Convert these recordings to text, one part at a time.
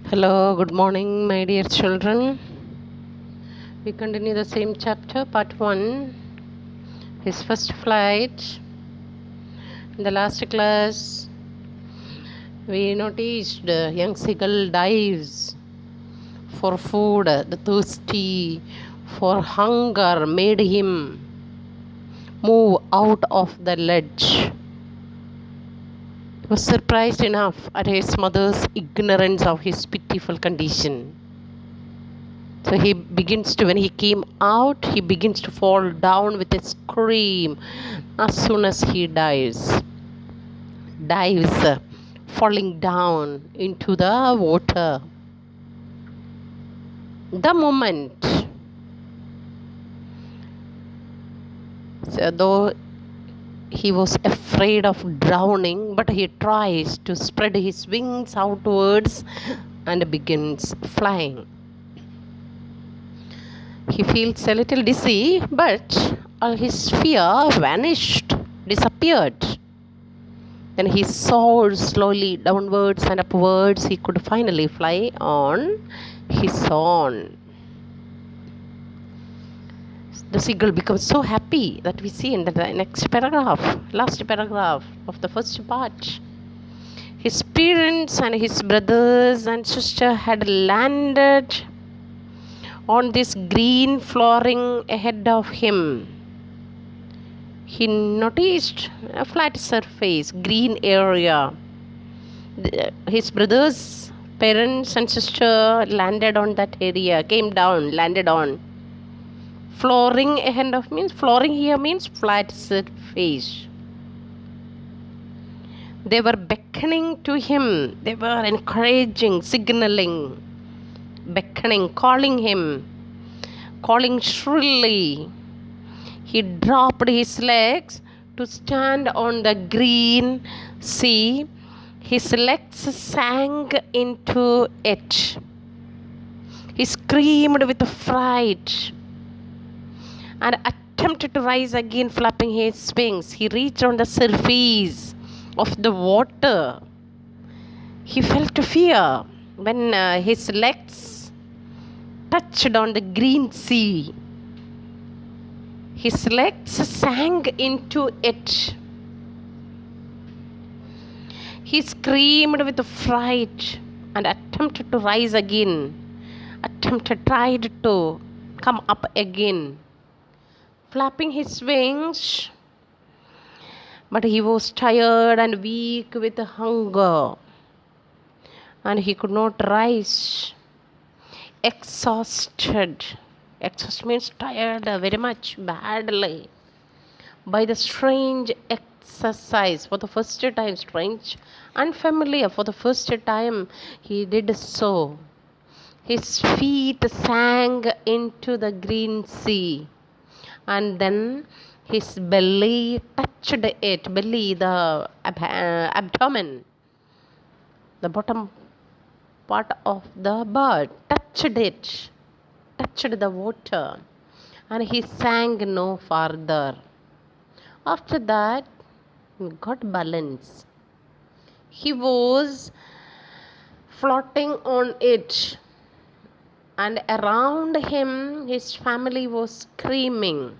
Hello, good morning, my dear children. We continue the same chapter, part 1, his first flight. In the last class, we noticed young seagull dives for food, the thirsty for hunger made him move out of the ledge. He was surprised enough at his mother's ignorance of his pitiful condition. So when he came out, he begins to fall down with a scream as soon as he dives, falling down into the water. The moment, so though he was afraid of drowning, but he tries to spread his wings outwards and begins flying. He feels a little dizzy, but all his fear disappeared. Then he soared slowly downwards and upwards. He could finally fly on his own. The seagull becomes so happy that we see in the next paragraph, last paragraph of the first part. His parents and his brothers and sister had landed on this green flooring ahead of him. He noticed a flat surface, green area. His brothers, parents and sister landed on that area, landed on. Flooring ahead of flooring here means flat surface. They were beckoning to him. They were encouraging, signaling, beckoning, calling him, calling shrilly. He dropped his legs to stand on the green sea. His legs sank into it. He screamed with fright and attempted to rise again, flapping his wings. He reached on the surface of the water. He felt fear when his legs touched on the green sea. His legs sank into it. He screamed with fright and attempted to rise again. Tried to come up again, flapping his wings. But he was tired and weak with hunger, and he could not rise. Exhausted means tired very much, badly, by the strange exercise. For the first time, strange, unfamiliar. For the first time, he did so. His feet sank into the green sea, and then his belly touched it. Belly, the abdomen, the bottom part of the bird, touched the water, and he sank no farther. After that, he got balance. He was floating on it, and around him his family was screaming.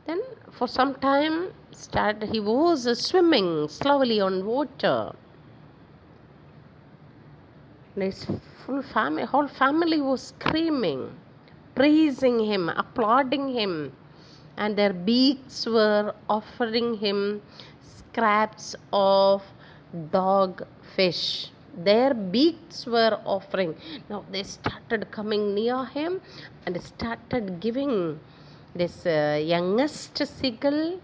Then for some time he was swimming slowly on water. His whole family was screaming, praising him, applauding him, and their beaks were offering him scraps of dog fish. Their beaks were offering. Now they started coming near him and started giving this youngest seagull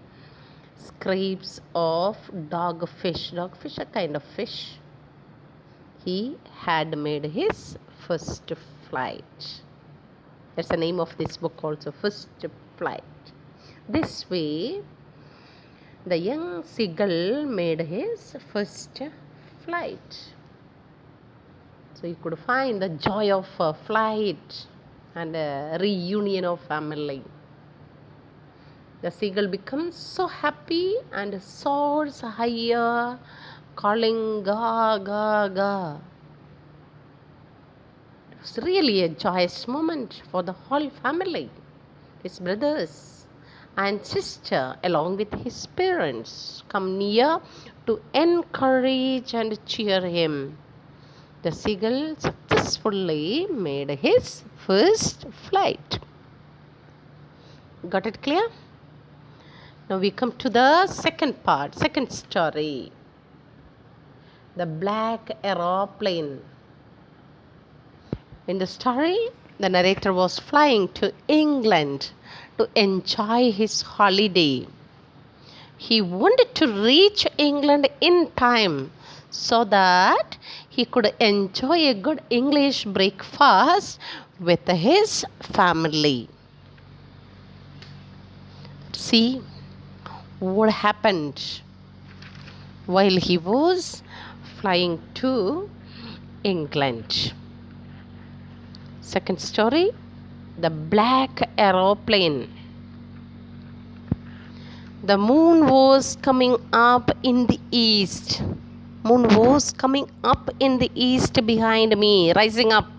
scraps of dog fish. Dog fish, a kind of fish. He had made his first flight. That's the name of this book also, First Flight. This way, the young seagull made his first flight. So you could find the joy of flight and a reunion of family. The seagull becomes so happy and soars higher, calling ga ga ga. It's really a joyous moment for the whole family. His brothers and sister, along with his parents, come near to encourage and cheer him. The seagull successfully made his first flight. Got it clear? Now we come to the second story. The black aeroplane. In the story, the narrator was flying to England to enjoy his holiday. He wanted to reach England in time so that he could enjoy a good English breakfast with his family. See what happened while he was flying to England. Second story, the black aeroplane. The moon was coming up in the east. Moon was coming up in the east behind me, rising up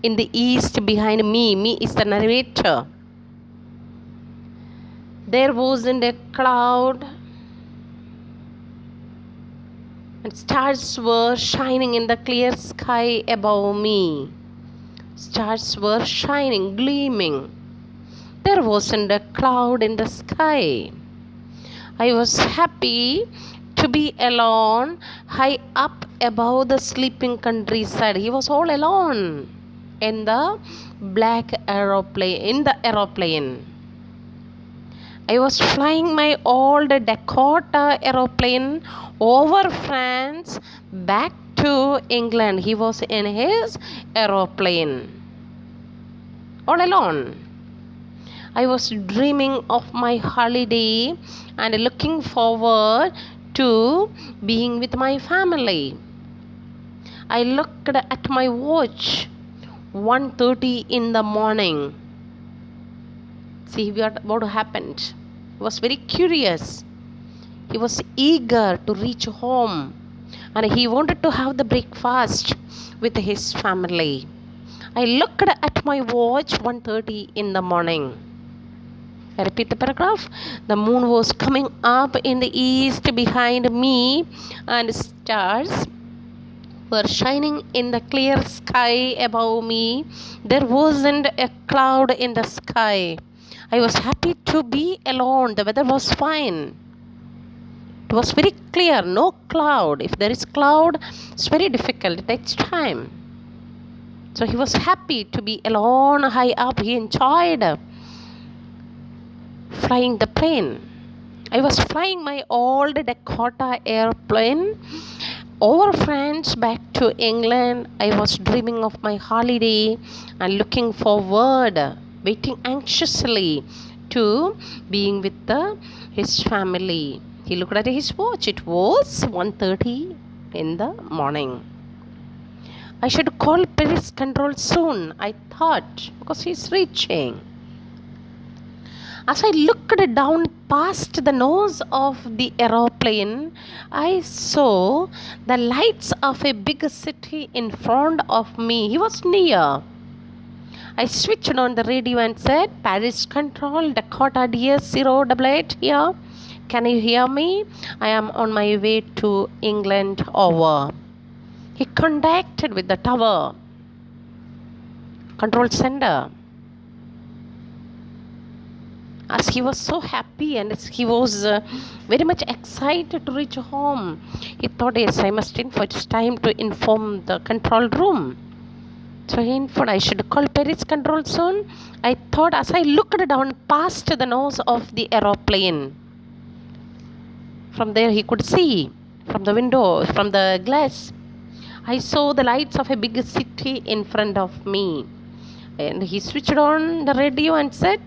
in the east behind me. Me is the narrator. There wasn't a cloud, and stars were shining in the clear sky above me. Stars were shining, gleaming. There wasn't a cloud in the sky. I was happy to be alone, high up above the sleeping countryside. He was all alone in the black aeroplane. I was flying my old Dakota aeroplane over France back to England. He was in his aeroplane, all alone. I was dreaming of my holiday and looking forward to being with my family. I looked at my watch, 1:30 in the morning. See what happened. He was very curious. He was eager to reach home, and he wanted to have the breakfast with his family. I looked at my watch, 1:30 in the morning. I repeat the paragraph. The moon was coming up in the east behind me, and stars were shining in the clear sky above me. There wasn't a cloud in the sky. I was happy to be alone. The weather was fine. It was very clear, no cloud. If there is cloud, it's very difficult. It takes time. So he was happy to be alone, high up. He enjoyed flying the plane. I was flying my old Dakota airplane over France back to England. I was dreaming of my holiday and looking forward, waiting anxiously to being with his family. He looked at his watch. It was 1:30 in the morning. I should call Paris control soon, I thought, because he's reaching. As I looked down past the nose of the aeroplane, I saw the lights of a big city in front of me. He was near. I switched on the radio and said, Paris control, Dakota DS088 here. Can you hear me? I am on my way to England. Over. He contacted with the tower control center. As he was so happy and he was very much excited to reach home, he thought, yes, I must inform. It's time to inform the control room. So he informed I should call Paris control soon. I thought as I looked down past the nose of the aeroplane. From there he could see from the window, from the glass. I saw the lights of a big city in front of me. And he switched on the radio and said,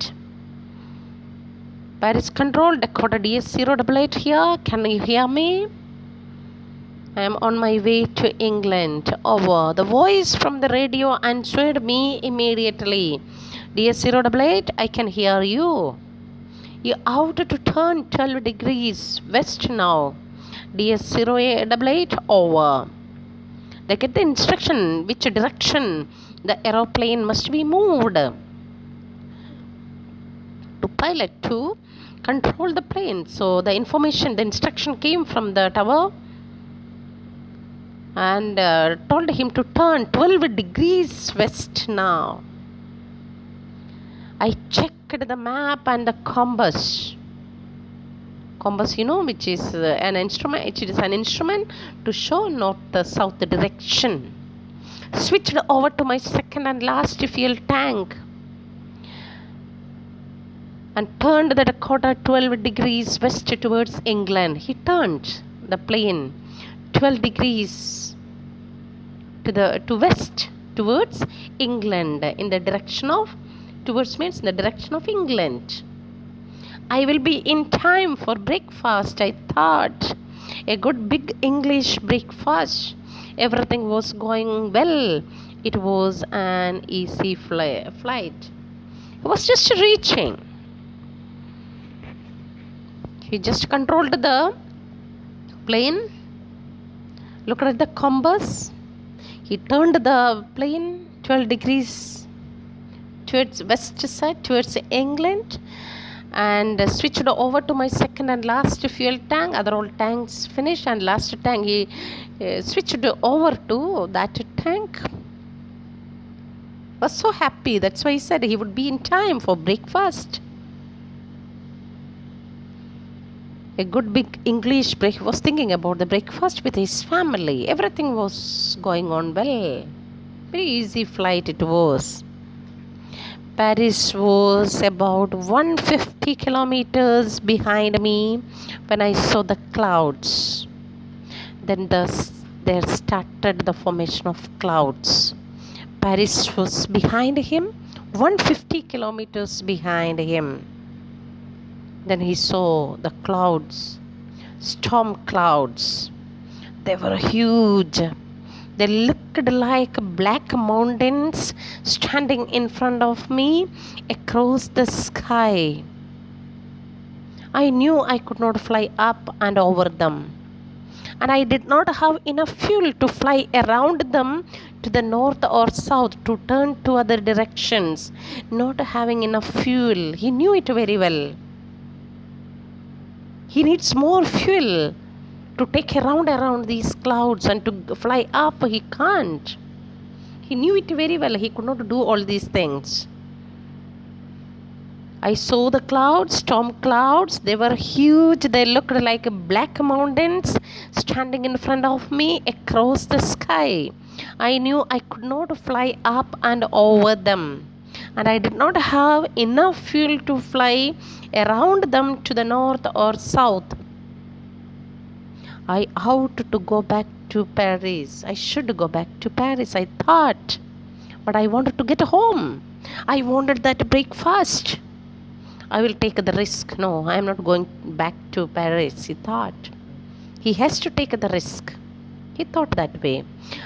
Paris control, Dakota DS088 here. Can you hear me? I am on my way to England. Over. The voice from the radio answered me immediately. DS088, I can hear you. You have to turn 12 degrees west now. DS088, over. They get the instruction which direction the aeroplane must be moved to pilot to control the plane. So the information, the instruction came from the tower and told him to turn 12 degrees west now. I checked the map and the compass. Compass, which is an instrument. It is an instrument to show north-south direction. Switched over to my second and last fuel tank and turned the Dakota 12 degrees west towards England. He turned the plane 12 degrees to west towards England, in the direction of England. I will be in time for breakfast, I thought. A good big English breakfast. Everything was going well. It was an easy flight. He was just reaching. He just controlled the plane, looked at the compass. He turned the plane 12 degrees towards west side, towards England, and switched over to my second and last fuel tank. Other all tanks finished, and last tank he switched over to that tank. Was so happy. That's why he said he would be in time for breakfast. A good big English break. He was thinking about the breakfast with his family. Everything was going on well. Very easy flight it was. Paris was about 150 kilometers behind me when I saw the clouds. Then there started the formation of clouds. Paris was behind him, 150 kilometers behind him. Then he saw the clouds, storm clouds. They were huge. They looked like black mountains standing in front of me across the sky. I knew I could not fly up and over them, and I did not have enough fuel to fly around them to the north or south, to turn to other directions. Not having enough fuel. He knew it very well. He needs more fuel to take around these clouds and to fly up. He can't. He knew it very well. He could not do all these things. I saw the clouds, storm clouds. They were huge. They looked like black mountains standing in front of me across the sky. I knew I could not fly up and over them, and I did not have enough fuel to fly around them to the north or south. I ought to go back to Paris. I should go back to Paris, I thought. But I wanted to get home. I wanted that breakfast. I will take the risk. No, I am not going back to Paris, he thought. He has to take the risk. He thought that way.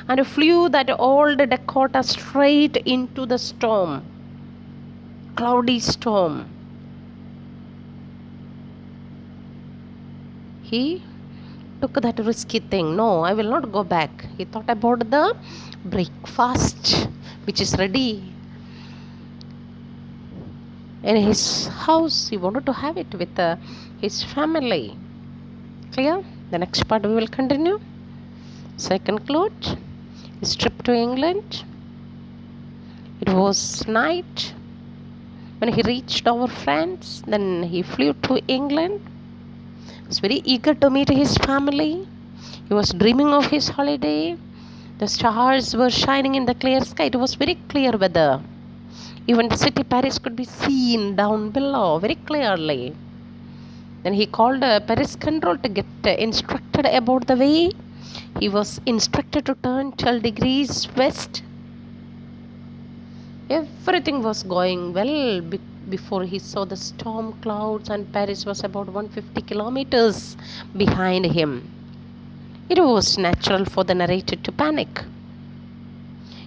And flew that old Dakota straight into the storm. Cloudy storm. He took that risky thing. No, I will not go back. He thought about the breakfast which is ready in his house. He wanted to have it with his family. Clear? The next part we will continue. Second clue, his trip to England. It was night when he reached our France. Then he flew to England. He was very eager to meet his family. He was dreaming of his holiday. The stars were shining in the clear sky. It was very clear weather. Even the city Paris could be seen down below very clearly. Then he called Paris control to get instructed about the way. He was instructed to turn 12 degrees west. Everything was going well before he saw the storm clouds, and Paris was about 150 kilometers behind him. It was natural for the narrator to panic.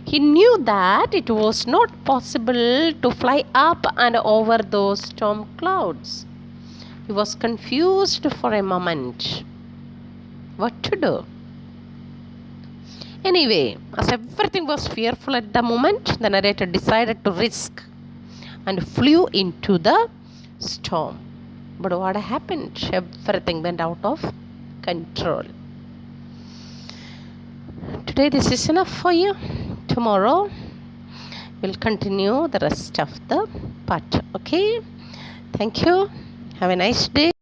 He knew that it was not possible to fly up and over those storm clouds. He was confused for a moment. What to do? Anyway, as everything was fearful at the moment, the narrator decided to risk and flew into the storm. But what happened? Everything went out of control. Today, this is enough for you. Tomorrow, we'll continue the rest of the part. Okay? Thank you. Have a nice day.